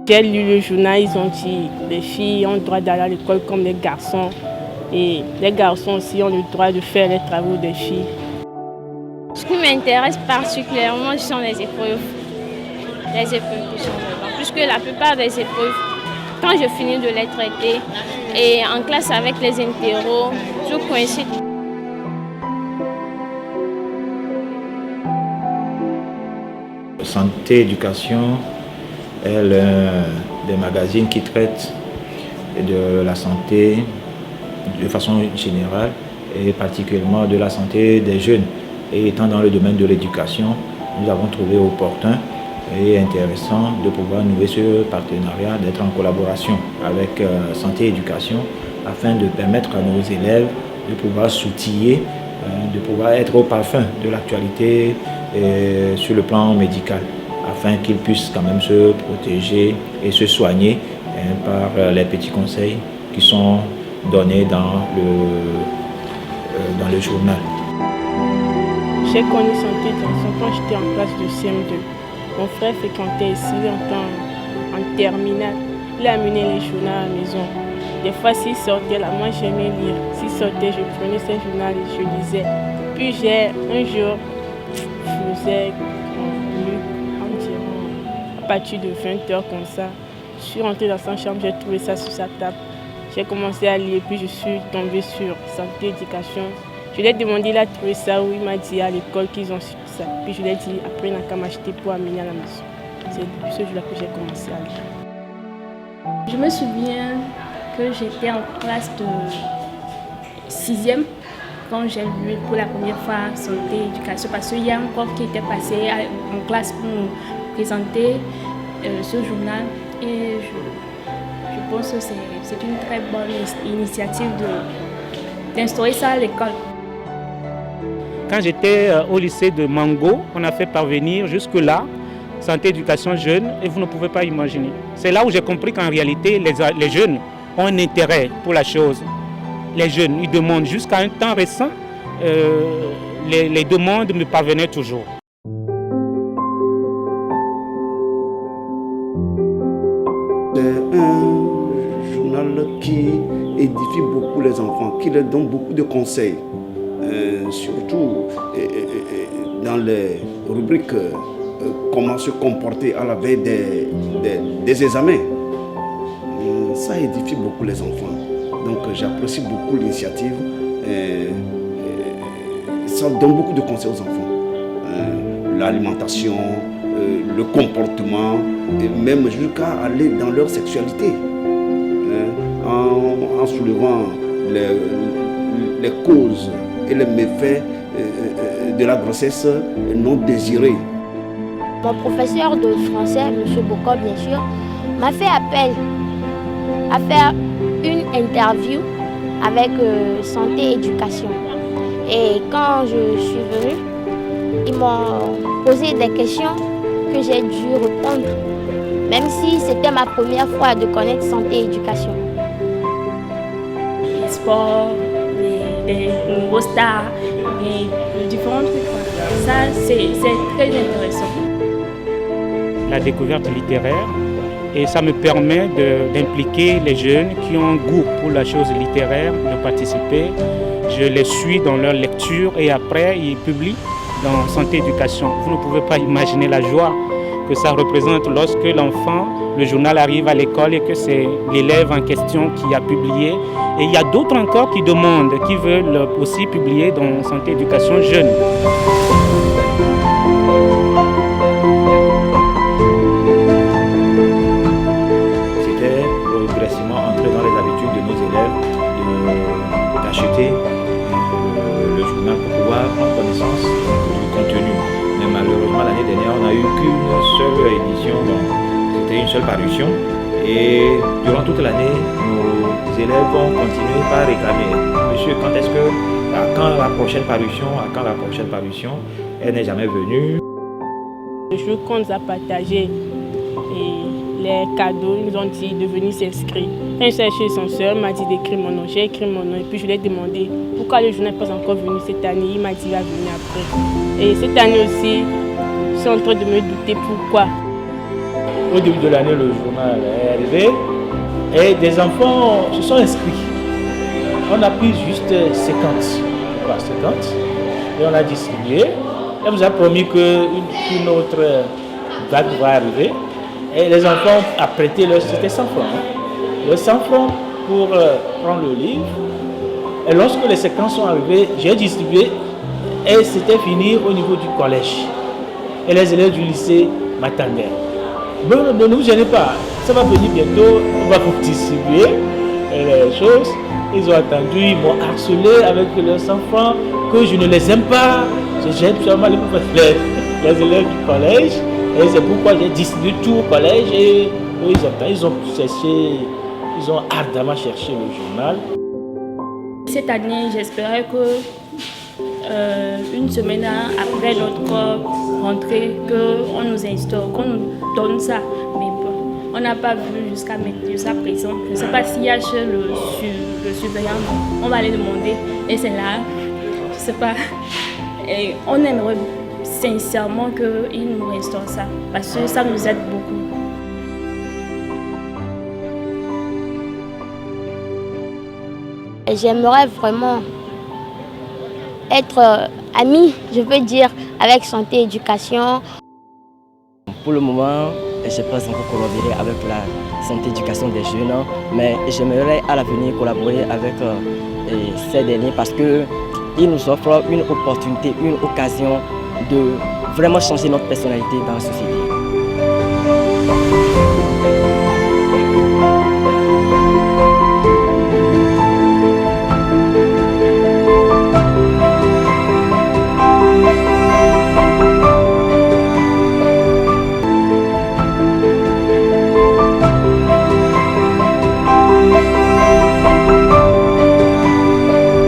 j'ai lu le journal, ils ont dit que les filles ont le droit d'aller à l'école comme les garçons. Et les garçons aussi ont le droit de faire les travaux des filles. Ce qui m'intéresse particulièrement sont les épreuves. Les épreuves qui sont dedans. Puisque la plupart des épreuves, quand je finis de les traiter, et en classe avec les interros, je coïncide. Santé Éducation est l'un des magazines qui traite de la santé de façon générale et particulièrement de la santé des jeunes. Et étant dans le domaine de l'éducation, nous avons trouvé opportun et intéressant de pouvoir nouer ce partenariat, d'être en collaboration avec Santé Éducation afin de permettre à nos élèves de pouvoir s'outiller, de pouvoir être au parfum de l'actualité sur le plan médical, afin qu'ils puissent quand même se protéger et se soigner par les petits conseils qui sont donnés dans le journal. J'ai connu Santé Éducation quand j'étais en classe de CM2. Mon frère fréquentait ici en terminale. Il a amené les journaux à la maison. Des fois, s'il sortait là, moi j'aimais lire. S'il sortait, je prenais ces journaux et je lisais. Puis un jour, je faisais à partir de 20 h comme ça. Je suis rentrée dans sa chambre, j'ai trouvé ça sur sa table. J'ai commencé à lire, puis je suis tombée sur Santé Éducation. Je lui ai demandé, il a trouvé ça où il m'a dit à l'école qu'ils ont su ça. Puis je lui ai dit, après il n'a qu'à m'acheter pour amener à la maison. C'est depuis ce jour-là que j'ai commencé à lire. Je me souviens que j'étais en classe de 6e quand j'ai lu pour la première fois Santé Éducation parce qu'il y a un prof qui était passé en classe pour nous présenter ce journal et je pense que c'est une très bonne initiative d'instaurer ça à l'école. Quand j'étais au lycée de Mango, on a fait parvenir jusque-là Santé Éducation Jeune et vous ne pouvez pas imaginer. C'est là où j'ai compris qu'en réalité, les jeunes ont un intérêt pour la chose. Les jeunes, ils demandent jusqu'à un temps récent, les demandes me parvenaient toujours. C'est un journal qui édifie beaucoup les enfants, qui leur donne beaucoup de conseils. Surtout dans les rubriques comment se comporter à la veille des examens. Ça édifie beaucoup les enfants. Donc j'apprécie beaucoup l'initiative. Ça donne beaucoup de conseils aux enfants. L'alimentation, le comportement, et même jusqu'à aller dans leur sexualité. En soulevant les causes et les méfaits de la grossesse non désirée. Mon professeur de français, M. Bocor, bien sûr, m'a fait appel à faire une interview avec Santé Éducation. Et quand je suis venue, ils m'ont posé des questions que j'ai dû répondre, même si c'était ma première fois de connaître Santé Éducation. Les sports, les nouveaux stars, et différents trucs. Ça, c'est très intéressant. La découverte littéraire, et ça me permet d'impliquer les jeunes qui ont un goût pour la chose littéraire, de participer. Je les suis dans leur lecture et après ils publient dans Santé Éducation. Vous ne pouvez pas imaginer la joie que ça représente lorsque l'enfant, le journal arrive à l'école et que c'est l'élève en question qui a publié. Et il y a d'autres encore qui demandent, qui veulent aussi publier dans Santé Éducation Jeune. C'était progressivement entrer dans les habitudes de nos élèves d'acheter le journal pour pouvoir prendre connaissance du contenu. Mais malheureusement, l'année dernière, on n'a eu qu'une seule édition, c'était une seule parution. Et durant toute l'année, nos élèves vont continuer par réclamer. Monsieur, quand la prochaine parution, elle n'est jamais venue. Le jour qu'on nous a partagé et les cadeaux, ils nous ont dit de venir s'inscrire. Quand je suis allée chez son soeur, il m'a dit d'écrire mon nom. J'ai écrit mon nom et puis je lui ai demandé pourquoi le journal n'est pas encore venu cette année. Il m'a dit qu'il va venir après. Et cette année aussi, je suis en train de me douter pourquoi. au début de l'année, le journal est arrivé et des enfants se sont inscrits. On a pris juste 50, et on a distribué. Elle nous a promis qu'une autre vague va arriver. Et les enfants ont prêté c'était 100 francs. Le 100 francs pour prendre le livre. Et lorsque les séquences sont arrivées, j'ai distribué et c'était fini au niveau du collège. Et les élèves du lycée m'attendaient. Bon, ne nous gênez pas, ça va venir bientôt, on va vous distribuer les choses. Ils ont attendu, ils m'ont harcelé avec leurs 100 francs, que je ne les aime pas. J'aime seulement les élèves du collège. Et c'est pourquoi j'ai distribué tout au collège. Et eux, ils ont ardemment cherché le journal. Cette année, j'espérais que une semaine après notre rentrée, qu'on nous instaure, qu'on nous donne ça. Mais bon, on n'a pas vu jusqu'à présent. Je ne sais pas s'il y a chez le surveillant. On va aller demander. Et c'est là, je ne sais pas. Et on aimerait sincèrement qu'il nous instaure ça. Parce que ça nous aide beaucoup. J'aimerais vraiment être amie, je veux dire, avec santé et éducation. Pour le moment, je n'ai pas encore collaboré avec la santé et éducation des jeunes, mais j'aimerais à l'avenir collaborer avec ces derniers parce qu'ils nous offrent une opportunité, une occasion de vraiment changer notre personnalité dans la société.